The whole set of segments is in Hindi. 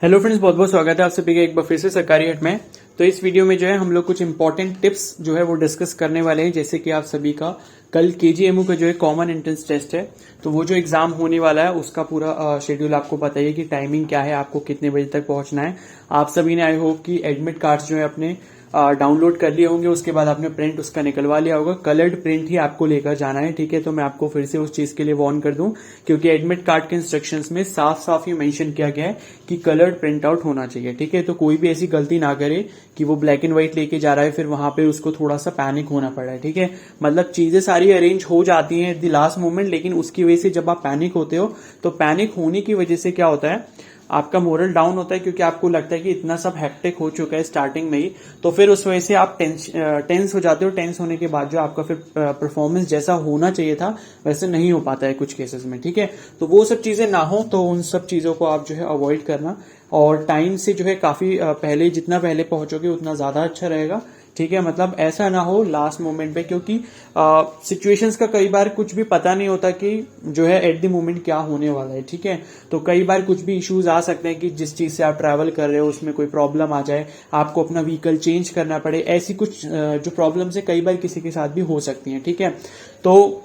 हेलो फ्रेंड्स, बहुत बहुत स्वागत है आप सभी का एक बार फिर से सरकारी हट में। तो इस वीडियो में जो है हम लोग कुछ इंपॉर्टेंट टिप्स जो है वो डिस्कस करने वाले हैं। जैसे कि आप सभी का कल केजीएमयू का जो है कॉमन एंट्रेंस टेस्ट है, तो वो जो एग्जाम होने वाला है उसका पूरा शेड्यूल आपको पता ही है कि टाइमिंग क्या है, आपको कितने बजे तक पहुंचना है। आप सभी ने आई होप कि एडमिट कार्ड्स जो है अपने डाउनलोड कर लिए होंगे, उसके बाद आपने प्रिंट उसका निकलवा लिया होगा। कलर्ड प्रिंट ही आपको लेकर जाना है, ठीक है। तो मैं आपको फिर से उस चीज के लिए वार्न कर दूं, क्योंकि एडमिट कार्ड के इंस्ट्रक्शंस में साफ साफ ही मेंशन किया गया है कि कलर्ड प्रिंट आउट होना चाहिए, ठीक है। तो कोई भी ऐसी गलती ना करे कि वो ब्लैक एंड व्हाइट लेके जा रहा है, फिर वहां पे उसको थोड़ा सा पैनिक होना पड़ा है, ठीक है। मतलब चीजें सारी अरेंज हो जाती हैं एट द लास्ट मोमेंट, लेकिन उसकी वजह से जब आप पैनिक होते हो तो पैनिक होने की वजह से क्या होता है, आपका मोरल डाउन होता है, क्योंकि आपको लगता है कि इतना सब हेक्टिक हो चुका है स्टार्टिंग में ही, तो फिर उस वजह से आप टेंस हो जाते हो। टेंस होने के बाद जो आपका फिर परफॉर्मेंस जैसा होना चाहिए था वैसे नहीं हो पाता है कुछ केसेस में, ठीक है। तो वो सब चीजें ना हो, तो उन सब चीजों को आप जो है अवॉइड करना, और टाइम से जो है काफी पहले, जितना पहले पहुंचोगे उतना ज्यादा अच्छा रहेगा, ठीक है। मतलब ऐसा ना हो लास्ट मोमेंट पे, क्योंकि सिचुएशंस का कई बार कुछ भी पता नहीं होता कि जो है एट द मोमेंट क्या होने वाला है, ठीक है। तो कई बार कुछ भी इश्यूज आ सकते हैं कि जिस चीज से आप ट्रैवल कर रहे हो उसमें कोई प्रॉब्लम आ जाए, आपको अपना व्हीकल चेंज करना पड़े, ऐसी कुछ जो प्रॉब्लम्स है कई बार किसी के साथ भी हो सकती हैं, ठीक है। तो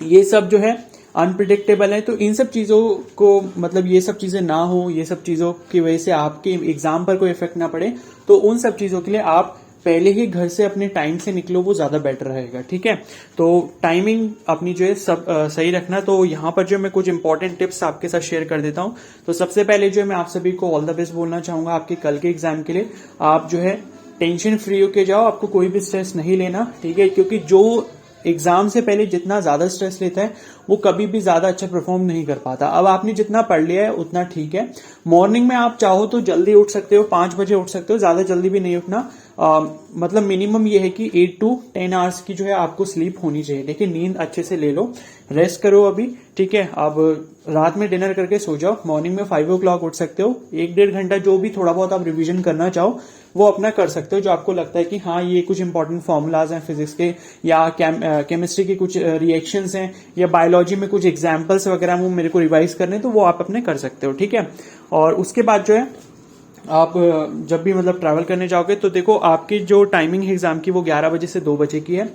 ये सब जो है अनप्रिडिक्टेबल है, तो इन सब चीजों को, मतलब ये सब चीजें ना हो, ये सब चीजों की वजह से आपके एग्जाम पर कोई इफेक्ट ना पड़े, तो उन सब चीजों के लिए आप पहले ही घर से अपने टाइम से निकलो, वो ज्यादा बेटर रहेगा, ठीक है। तो टाइमिंग अपनी जो है सब सही रखना। तो यहाँ पर जो मैं कुछ इंपॉर्टेंट टिप्स आपके साथ शेयर कर देता हूँ। तो सबसे पहले जो है मैं आप सभी को ऑल द बेस्ट बोलना चाहूंगा आपके कल के एग्जाम के लिए। आप जो है टेंशन फ्री होके जाओ, आपको कोई भी स्ट्रेस नहीं लेना, ठीक है। क्योंकि जो एग्जाम से पहले जितना ज्यादा स्ट्रेस लेता है वो कभी भी ज्यादा अच्छा परफॉर्म नहीं कर पाता। अब आपने जितना पढ़ लिया है उतना ठीक है। मॉर्निंग में आप चाहो तो जल्दी उठ सकते हो, 5 बजे उठ सकते हो, ज्यादा जल्दी भी नहीं उठना। मतलब मिनिमम ये है कि 8 to 10 आवर्स की जो है आपको स्लीप होनी चाहिए, लेकिन नींद अच्छे से ले लो, रेस्ट करो अभी, ठीक है। अब रात में डिनर करके सो जाओ, मॉर्निंग में 5 o'clock उठ सकते हो। 1-1.5 घंटा जो भी थोड़ा बहुत आप रिवीजन करना चाहो वो अपना कर सकते हो, जो आपको लगता है कि हाँ ये कुछ इंपॉर्टेंट फॉर्मूलाज हैं फिजिक्स के, या केमिस्ट्री के कुछ रिएक्शंस हैं, या बायोलॉजी में कुछ एग्जाम्पल्स वगैरह वो मेरे को रिवाइज करने, तो वो आप अपने कर सकते हो, ठीक है। और उसके बाद जो है आप जब भी मतलब ट्रैवल करने जाओगे तो देखो, आपकी जो टाइमिंग है एग्जाम की वो 11 बजे से 2 बजे की है।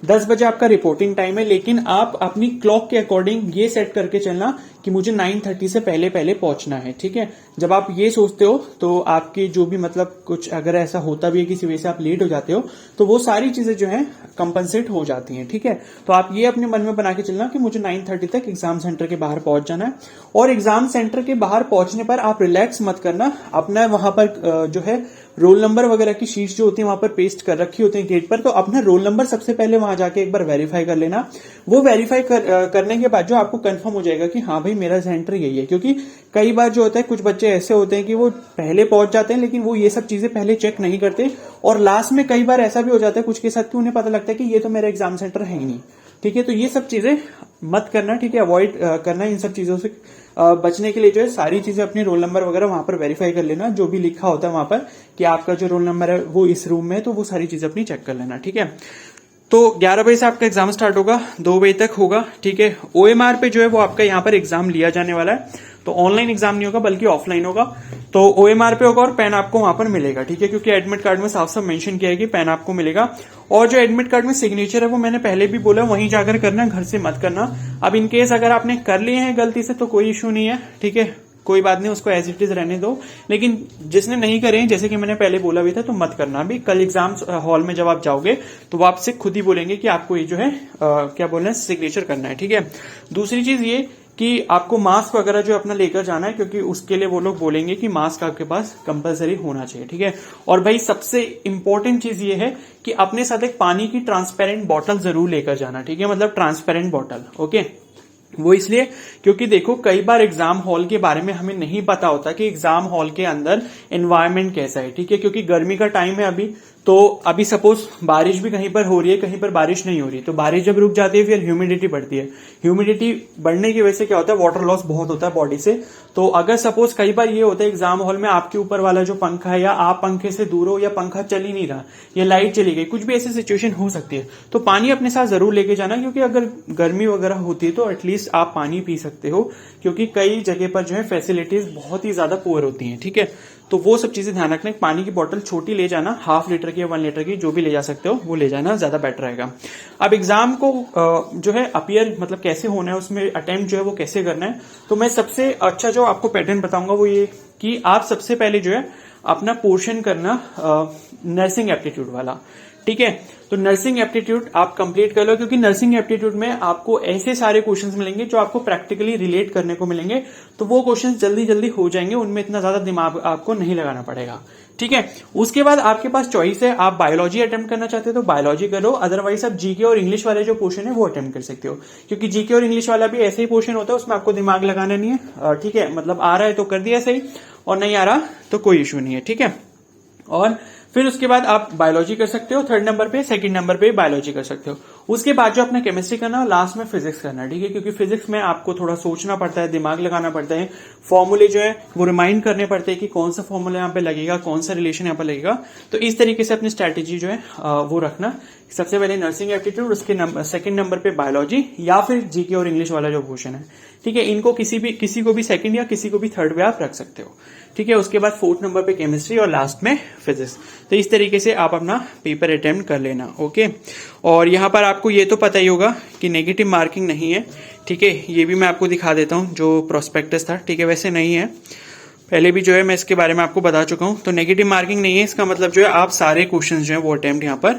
10 बजे आपका रिपोर्टिंग टाइम है, लेकिन आप अपनी क्लॉक के अकॉर्डिंग ये सेट करके चलना कि मुझे 9:30 से पहले पहले पहुंचना है, ठीक है। जब आप ये सोचते हो तो आपके जो भी मतलब कुछ अगर ऐसा होता भी है किसी वजह से आप लेट हो जाते हो, तो वो सारी चीजें जो है कंपनसेट हो जाती हैं, ठीक है। तो आप ये अपने मन में बना के चलना कि मुझे 9:30 तक एग्जाम सेंटर के बाहर पहुंच जाना है। और एग्जाम सेंटर के बाहर पहुंचने पर आप रिलैक्स मत करना, अपना वहां पर जो है रोल नंबर वगैरह की शीट्स जो होती है वहां पर पेस्ट कर रखी होती है गेट पर, तो अपना रोल नंबर सबसे पहले वहां जाके एक बार वेरीफाई कर लेना। वो वेरीफाई करने के बाद जो आपको कंफर्म हो जाएगा कि हाँ भाई मेरा सेंटर यही है। क्योंकि कई बार जो होता है कुछ बच्चे ऐसे होते हैं कि वो पहले पहुंच जाते हैं, लेकिन वो ये सब चीजें पहले चेक नहीं करते, और लास्ट में कई बार ऐसा भी हो जाता है कुछ के साथ कि उन्हें पता लगता है कि ये तो मेरा एग्जाम सेंटर है ही नहीं, ठीक है। तो ये सब चीजें मत करना, ठीक है, अवॉइड करना। इन सब चीजों से बचने के लिए जो है सारी चीजें अपने रोल नंबर वगैरह वहां पर वेरीफाई कर लेना, जो भी लिखा होता है वहां पर कि आपका जो रोल नंबर है वो इस रूम में है, तो वो सारी चीजें अपनी चेक कर लेना, ठीक है। तो 11 बजे से आपका एग्जाम स्टार्ट होगा, 2 बजे तक होगा, ठीक है। ओएमआर पे जो है वो आपका यहाँ पर एग्जाम लिया जाने वाला है, तो ऑनलाइन एग्जाम नहीं होगा बल्कि ऑफलाइन होगा। तो ओएमआर पे होगा और पेन आपको वहां पर मिलेगा, ठीक है, क्योंकि एडमिट कार्ड में साफ साफ मेंशन किया है कि पेन आपको मिलेगा। और जो एडमिट कार्ड में सिग्नेचर है वो मैंने पहले भी बोला वहीं जाकर करना, घर से मत करना। अब इन केस अगर आपने कर लिए हैं गलती से तो कोई इश्यू नहीं है, ठीक है, कोई बात नहीं, उसको एज इट इज रहने दो। लेकिन जिसने नहीं करे, जैसे कि मैंने पहले बोला भी था, तो मत करना। अभी कल एग्जाम हॉल में जब आप जाओगे तो वो आपसे खुद ही बोलेंगे कि आपको ये जो है क्या बोलना है, सिग्नेचर करना है, ठीक है। दूसरी चीज ये कि आपको मास्क वगैरह जो अपना लेकर जाना है, क्योंकि उसके लिए वो लोग बोलेंगे कि मास्क आपके पास कंपलसरी होना चाहिए, ठीक है। और भाई सबसे इंपॉर्टेंट चीज ये है कि अपने साथ एक पानी की ट्रांसपेरेंट बॉटल जरूर लेकर जाना, ठीक है, मतलब ट्रांसपेरेंट बॉटल, ओके। वो इसलिए क्योंकि देखो कई बार एग्जाम हॉल के बारे में हमें नहीं पता होता कि एग्जाम हॉल के अंदर एनवायरनमेंट कैसा है, ठीक है। क्योंकि गर्मी का टाइम है अभी, तो अभी सपोज बारिश भी कहीं पर हो रही है, कहीं पर बारिश नहीं हो रही, तो बारिश जब रुक जाती है फिर ह्यूमिडिटी बढ़ती है। ह्यूमिडिटी बढ़ने की वजह से क्या होता है, वाटर लॉस बहुत होता है बॉडी से। तो अगर सपोज कई बार ये होता है एग्जाम हॉल में आपके ऊपर वाला जो पंखा है, या आप पंखे से दूर हो, या पंखा चल ही नहीं रहा, या लाइट चली गई, कुछ भी ऐसी सिचुएशन हो सकती है, तो पानी अपने साथ जरूर लेके जाना। क्योंकि अगर गर्मी वगैरह होती है तो एटलीस्ट आप पानी पी सकते हो, क्योंकि कई जगह पर जो है फैसिलिटीज बहुत ही ज्यादा पुअर होती हैं, ठीक है। तो वो सब चीजें ध्यान रखना। पानी की बोतल छोटी ले जाना, 1/2 लीटर की या 1 लीटर की, जो भी ले जा सकते हो वो ले जाना, ज्यादा बेटर रहेगा। अब एग्जाम को जो है अपीयर मतलब कैसे होना है, उसमें अटेम्प्ट जो है वो कैसे करना है, तो मैं सबसे अच्छा जो आपको पैटर्न बताऊंगा वो ये कि आप सबसे पहले जो है अपना पोर्शन करना नर्सिंग एप्टीट्यूड वाला, ठीक है। तो नर्सिंग एप्टीट्यूड आप कंप्लीट कर लो, क्योंकि नर्सिंग एप्टीट्यूड में आपको ऐसे सारे क्वेश्चंस मिलेंगे जो आपको प्रैक्टिकली रिलेट करने को मिलेंगे, तो वो क्वेश्चंस जल्दी जल्दी हो जाएंगे, उनमें इतना ज्यादा दिमाग आपको नहीं लगाना पड़ेगा, ठीक है। उसके बाद आपके पास चॉइस है, आप बायोलॉजी अटेम्प्ट करना चाहते हो तो बायोलॉजी करो, अदरवाइज आप जीके और इंग्लिश वाले जो पोर्शन है वो अटेम्प्ट कर सकते हो, क्योंकि जीके और इंग्लिश वाला भी ऐसे ही पोर्शन होता है, उसमें आपको दिमाग लगाना नहीं है, ठीक है। मतलब आ रहा है तो कर दिया सही, और नहीं आ रहा तो कोई इश्यू नहीं है, ठीक है। और फिर उसके बाद आप बायोलॉजी कर सकते हो 3rd नंबर पे, 2nd नंबर पे बायोलॉजी कर सकते हो। उसके बाद जो अपना केमिस्ट्री करना है, लास्ट में फिजिक्स करना है, ठीक है, क्योंकि फिजिक्स में आपको थोड़ा सोचना पड़ता है, दिमाग लगाना पड़ता है, फॉर्मूले जो है वो रिमाइंड करने पड़ते हैं कि कौन सा फॉर्मूला यहाँ पे लगेगा, कौन सा रिलेशन यहाँ पे लगेगा। तो इस तरीके से अपनी स्ट्रैटेजी जो है वो रखना। सबसे पहले नर्सिंग एप्टीट्यूड, उसके 2nd नंबर पे बायोलॉजी, या फिर जीके और इंग्लिश वाला जो पोर्शन है, ठीक है। इनको किसी को भी 2nd या किसी को भी 3rd पे आप रख सकते हो, ठीक है। उसके बाद 4th नंबर पे केमिस्ट्री और लास्ट में फिजिक्स। तो इस तरीके से आप अपना पेपर अटेम्प्ट कर लेना, ओके। और यहाँ पर आपको ये तो पता ही होगा कि नेगेटिव मार्किंग नहीं है, ठीक है। ये भी मैं आपको दिखा देता हूँ जो प्रोस्पेक्टस था, ठीक है, वैसे नहीं है, पहले भी जो है मैं इसके बारे में आपको बता चुका हूं। तो नेगेटिव मार्किंग नहीं है, इसका मतलब जो है आप सारे क्वेश्चंस जो है वो अटेम्प्ट यहाँ पर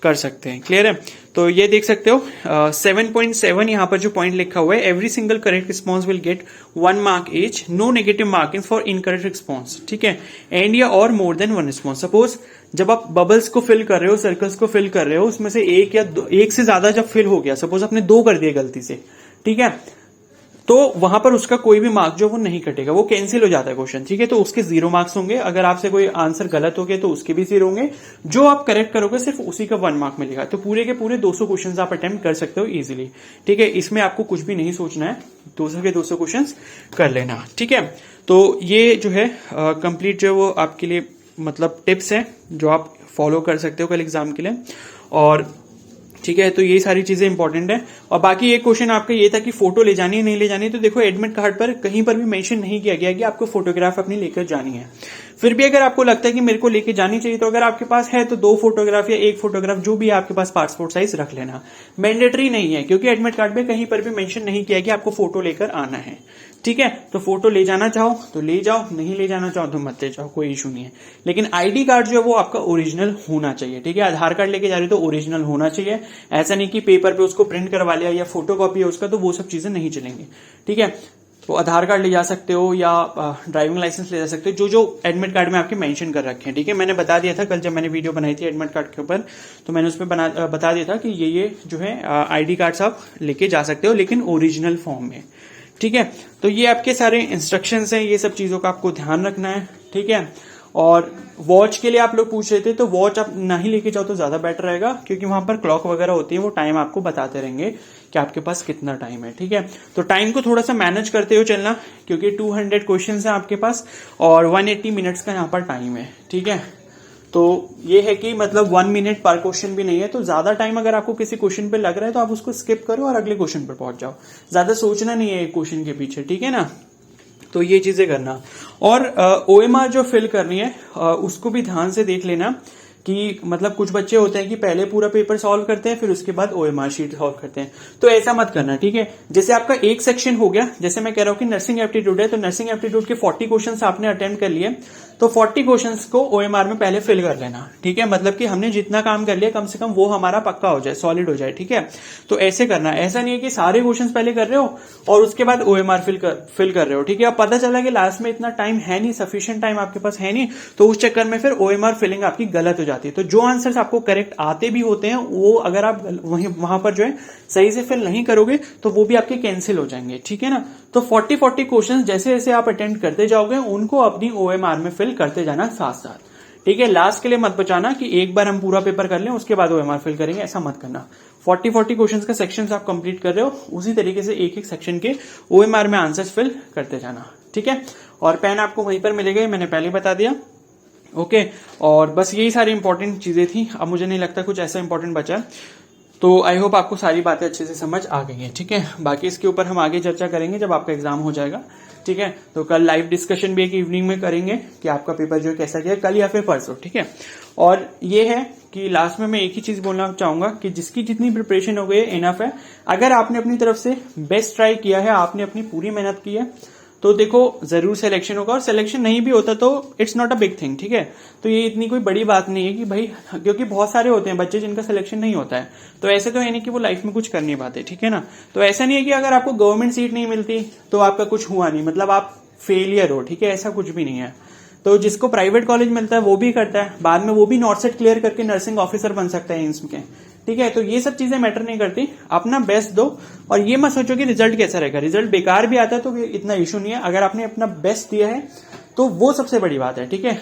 कर सकते हैं, क्लियर है। तो ये देख सकते हो 7.7 यहाँ पर जो पॉइंट लिखा हुआ है, every single correct response will get 1 mark each, no negative marking for incorrect response, ठीक है, एंड या और मोर देन 1 रिस्पॉन्स। सपोज जब आप बबल्स को फिल कर रहे हो, सर्कल्स को फिल कर रहे हो, उसमें से एक से ज्यादा जब फिल हो गया, सपोज आपने 2 कर दिए गलती से, ठीक है, तो वहां पर उसका कोई भी मार्क जो वो नहीं कटेगा, वो कैंसिल हो जाता है क्वेश्चन, ठीक है। तो उसके 0 मार्क्स होंगे, अगर आपसे कोई आंसर गलत हो गया तो उसके भी 0 होंगे, जो आप करेक्ट करोगे सिर्फ उसी का 1 मार्क मिलेगा। तो पूरे के पूरे 200 क्वेश्चन आप अटेम्प्ट कर सकते हो इजीली, ठीक है। इसमें आपको कुछ भी नहीं सोचना है, 200 के 200 क्वेश्चन कर लेना, ठीक है। तो ये जो है कंप्लीट जो वो आपके लिए मतलब टिप्स है जो आप फॉलो कर सकते हो कल एग्जाम के लिए, और ठीक है। तो ये सारी चीजें इंपॉर्टेंट है। और बाकी एक क्वेश्चन आपका ये था कि फोटो ले जानी है नहीं ले जानी है, तो देखो एडमिट कार्ड पर कहीं पर भी मेंशन नहीं किया गया कि आपको फोटोग्राफ अपनी लेकर जानी है। फिर भी अगर आपको लगता है कि मेरे को लेके जानी चाहिए, तो अगर आपके पास है तो 2 फोटोग्राफ या 1 फोटोग्राफ जो भी है आपके पास पासपोर्ट साइज रख लेना, मैंडेटरी नहीं है, क्योंकि एडमिट कार्ड में कहीं पर भी मेंशन नहीं किया कि आपको फोटो लेकर आना है, ठीक है। तो फोटो ले जाना चाहो तो ले जाओ, नहीं ले जाना चाहो तो मत ले जाओ, कोई इशू नहीं है। लेकिन आईडी कार्ड जो है वो आपका ओरिजिनल होना चाहिए, ठीक है। आधार कार्ड लेके जा रहे हो तो ओरिजिनल होना चाहिए, ऐसा नहीं कि पेपर पे उसको प्रिंट करवा लिया या फोटो कॉपी है उसका, तो वो सब चीजें नहीं चलेंगी, ठीक है। तो आधार कार्ड ले जा सकते हो या ड्राइविंग लाइसेंस ले जा सकते हो, जो एडमिट कार्ड में आपके मेंशन कर रखे हैं, ठीक है। मैंने बता दिया था कल जब मैंने वीडियो बनाई थी एडमिट कार्ड के ऊपर, तो मैंने उसमें बता दिया था कि ये जो है आईडी कार्ड्स आप लेके जा सकते हो, लेकिन ओरिजिनल फॉर्म में, ठीक है। तो ये आपके सारे इंस्ट्रक्शंस हैं, ये सब चीजों का आपको ध्यान रखना है, ठीक है। और वॉच के लिए आप लोग पूछ रहे थे, तो वॉच आप नहीं लेके जाओ तो ज्यादा बेटर रहेगा, क्योंकि वहां पर क्लॉक वगैरह होती है, वो टाइम आपको बताते रहेंगे कि आपके पास कितना टाइम है, ठीक है। तो टाइम को थोड़ा सा मैनेज करते हो चलना, क्योंकि 200 क्वेश्चन है आपके पास और 180 मिनट्स का यहाँ पर टाइम है, ठीक है। तो ये है कि मतलब 1 मिनट पर क्वेश्चन भी नहीं है, तो ज्यादा टाइम अगर आपको किसी क्वेश्चन पे लग रहा है तो आप उसको स्किप करो और अगले क्वेश्चन पर पहुंच जाओ, ज्यादा सोचना नहीं है एक क्वेश्चन के पीछे, ठीक है ना। तो ये चीजें करना। और ओएमआर जो फिल करनी है उसको भी ध्यान से देख लेना कि मतलब कुछ बच्चे होते हैं कि पहले पूरा पेपर सॉल्व करते हैं फिर उसके बाद ओएमआर शीट सॉल्व करते हैं, तो ऐसा मत करना, ठीक है। जैसे आपका एक सेक्शन हो गया, जैसे मैं कह रहा हूं कि नर्सिंग एप्टीट्यूड है, तो नर्सिंग एप्टीट्यूड के 40 क्वेश्चंस आपने अटेम्प्ट कर लिए, तो 40 क्वेश्चंस को ओएमआर में पहले फिल कर लेना, ठीक है। मतलब कि हमने जितना काम कर लिया कम से कम वो हमारा पक्का हो जाए, सॉलिड हो जाए, ठीक है। तो ऐसे करना, ऐसा नहीं है कि सारे क्वेश्चंस पहले कर रहे हो और उसके बाद ओएमआर फिल कर रहे हो, ठीक है। अब पता चला कि लास्ट में इतना टाइम है नहीं, सफिशिएंट टाइम आपके पास है नहीं, तो उस चक्कर में फिर ओएमआर फिलिंग आपकी गलत हो जाती है। तो जो आंसर्स आपको करेक्ट आते भी होते हैं वो अगर आप वहां पर जो है सही से फिल नहीं करोगे तो वो भी आपके कैंसिल हो जाएंगे, ठीक है ना। तो 40 क्वेश्चन जैसे जैसे आप अटेम्प्ट करते जाओगे उनको अपनी ओएमआर में फिल करते जाना साथ साथ, ठीक है। लास्ट के लिए मत बचाना कि एक बार हम पूरा पेपर कर लें उसके बाद ओएमआर फिल करेंगे, ऐसा मत करना। 40 क्वेश्चंस का सेक्शंस आप कंप्लीट कर रहे हो, उसी तरीके से एक एक सेक्शन के ओएमआर में आंसर्स फिल करते जाना, ठीक है। और पेन आपको वहीं पर मिलेगा, मैंने पहले बता दिया, ओके। और बस यही सारी इंपॉर्टेंट चीजें थी, अब मुझे नहीं लगता कुछ ऐसा इंपॉर्टेंट बचा। तो आई होप आपको सारी बातें अच्छे से समझ आ गई हैं, ठीक है। बाकी इसके ऊपर हम आगे चर्चा करेंगे जब आपका एग्जाम हो जाएगा, ठीक है। तो कल लाइव डिस्कशन भी एक इवनिंग में करेंगे कि आपका पेपर जो है कैसा गया, कल या फिर परसों, ठीक है। और ये है कि लास्ट में मैं एक ही चीज बोलना चाहूंगा कि जिसकी जितनी प्रिपरेशन हो गई है इनफ है। अगर आपने अपनी तरफ से बेस्ट ट्राई किया है, आपने अपनी पूरी मेहनत की है, तो देखो जरूर सिलेक्शन होगा। और सिलेक्शन नहीं भी होता तो it's not a big thing, ठीक है। तो ये इतनी कोई बड़ी बात नहीं है कि भाई, क्योंकि बहुत सारे होते हैं बच्चे जिनका सिलेक्शन नहीं होता है, तो ऐसे तो है नहीं कि वो लाइफ में कुछ कर नहीं पाते, ठीक है ना। तो ऐसा नहीं है कि अगर आपको गवर्नमेंट सीट नहीं मिलती तो आपका कुछ हुआ नहीं, मतलब आप फेलियर हो, ठीक है, ऐसा कुछ भी नहीं है। तो जिसको प्राइवेट कॉलेज मिलता है वो भी करता है, बाद में वो भी नॉट सेट क्लियर करके नर्सिंग ऑफिसर बन सकता है एम्स के, ठीक है। तो ये सब चीजें मैटर नहीं करती, अपना बेस्ट दो और ये मत सोचो कि रिजल्ट कैसा रहेगा। रिजल्ट बेकार भी आता है तो इतना इशू नहीं है, अगर आपने अपना बेस्ट दिया है तो वो सबसे बड़ी बात है, ठीक है।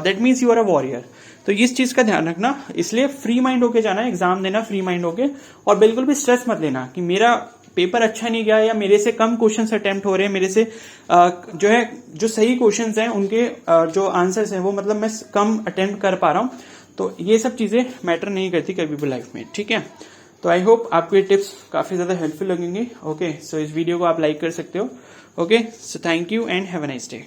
That means you are a warrior. तो इस चीज का ध्यान रखना, इसलिए फ्री माइंड होके जाना है, एग्जाम देना फ्री माइंड होके, और बिल्कुल भी स्ट्रेस मत लेना कि मेरा पेपर अच्छा नहीं गया या मेरे से कम क्वेश्चंस अटेम्प्ट हो रहे हैं, मेरे से जो है जो सही क्वेश्चंस हैं उनके जो आंसर्स हैं वो मतलब मैं कम अटेम्प्ट कर पा रहा हूं। तो ये सब चीजें मैटर नहीं करती कभी भी लाइफ में, ठीक है। तो आई होप आपको ये टिप्स काफी ज्यादा हेल्पफुल लगेंगे। ओके, सो इस वीडियो को आप लाइक कर सकते हो। Okay, so thank you and have a nice day.